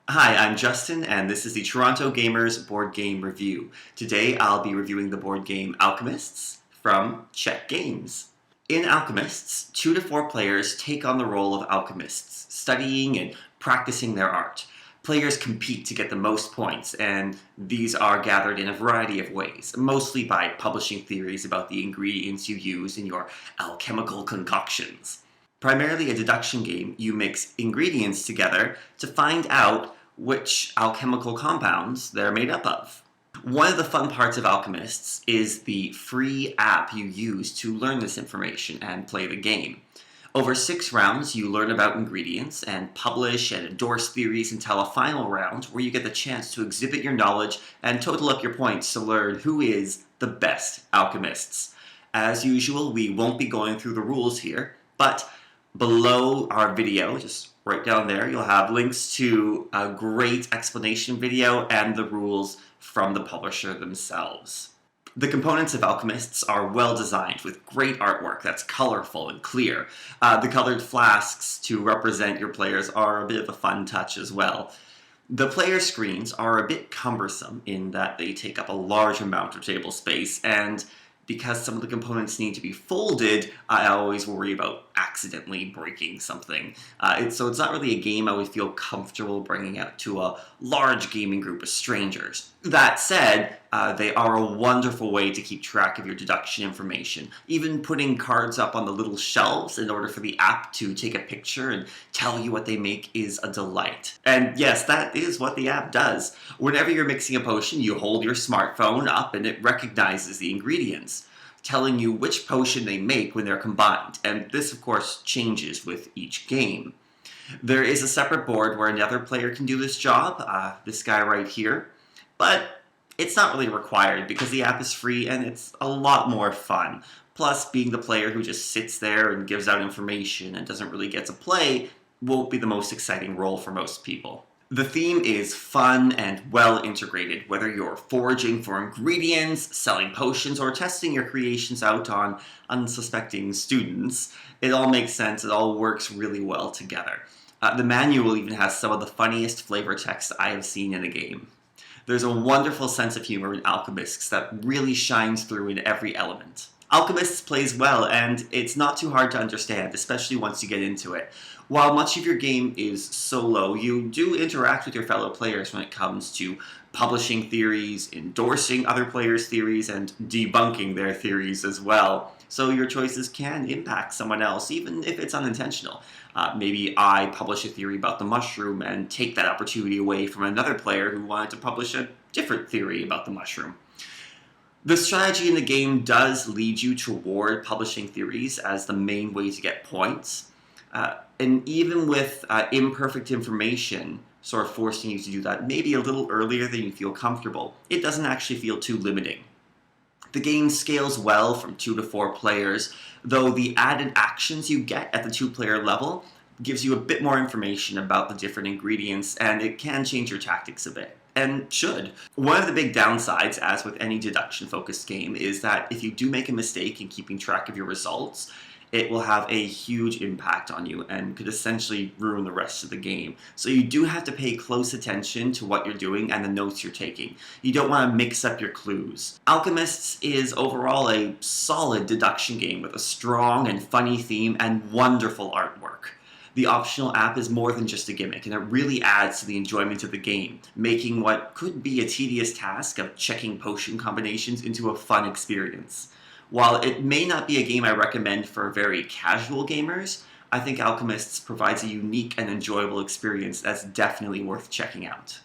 Hi, I'm Justin, and this is the Toronto Gamers board game review. Today I'll be reviewing the board game Alchemists from Czech Games. In Alchemists, 2 to 4 players take on the role of alchemists, studying and practicing their art. Players compete to get the most points, and these are gathered in a variety of ways, mostly by publishing theories about the ingredients you use in your alchemical concoctions. Primarily a deduction game, you mix ingredients together to find out which alchemical compounds they're made up of. One of the fun parts of Alchemists is the free app you use to learn this information and play the game. Over 6 rounds, you learn about ingredients and publish and endorse theories until a final round where you get the chance to exhibit your knowledge and total up your points to learn who is the best alchemists. As usual, we won't be going through the rules here, but below our video, just right down there, you'll have links to a great explanation video and the rules from the publisher themselves. The components of Alchemists are well designed with great artwork that's colorful and clear. The colored flasks to represent your players are a bit of a fun touch as well. The player screens are a bit cumbersome in that they take up a large amount of table space, and because some of the components need to be folded, I always worry about accidentally breaking something. So it's not really a game I would feel comfortable bringing out to a large gaming group of strangers. That said, they are a wonderful way to keep track of your deduction information. Even putting cards up on the little shelves in order for the app to take a picture and tell you what they make is a delight. And yes, that is what the app does. Whenever you're mixing a potion, you hold your smartphone up and it recognizes the ingredients, telling you which potion they make when they're combined. And this, of course, changes with each game. There is a separate board where another player can do this job, this guy right here, but it's not really required because the app is free and it's a lot more fun. Plus, being the player who just sits there and gives out information and doesn't really get to play won't be the most exciting role for most people. The theme is fun and well integrated, whether you're foraging for ingredients, selling potions, or testing your creations out on unsuspecting students. It all makes sense, it all works really well together. The manual even has some of the funniest flavor text I have seen in a game. There's a wonderful sense of humor in Alchemists that really shines through in every element. Alchemists plays well, and it's not too hard to understand, especially once you get into it. While much of your game is solo, you do interact with your fellow players when it comes to publishing theories, endorsing other players' theories, and debunking their theories as well. So your choices can impact someone else, even if it's unintentional. Maybe I publish a theory about the mushroom and take that opportunity away from another player who wanted to publish a different theory about the mushroom. The strategy in the game does lead you toward publishing theories as the main way to get points. And even with imperfect information sort of forcing you to do that maybe a little earlier than you feel comfortable, it doesn't actually feel too limiting. The game scales well from 2 to 4 players, though the added actions you get at the 2-player level gives you a bit more information about the different ingredients, and it can change your tactics a bit. And should. One of the big downsides, as with any deduction-focused game, is that if you do make a mistake in keeping track of your results, it will have a huge impact on you and could essentially ruin the rest of the game. So you do have to pay close attention to what you're doing and the notes you're taking. You don't want to mix up your clues. Alchemists is overall a solid deduction game with a strong and funny theme and wonderful artwork. The optional app is more than just a gimmick, and it really adds to the enjoyment of the game, making what could be a tedious task of checking potion combinations into a fun experience. While it may not be a game I recommend for very casual gamers, I think Alchemists provides a unique and enjoyable experience that's definitely worth checking out.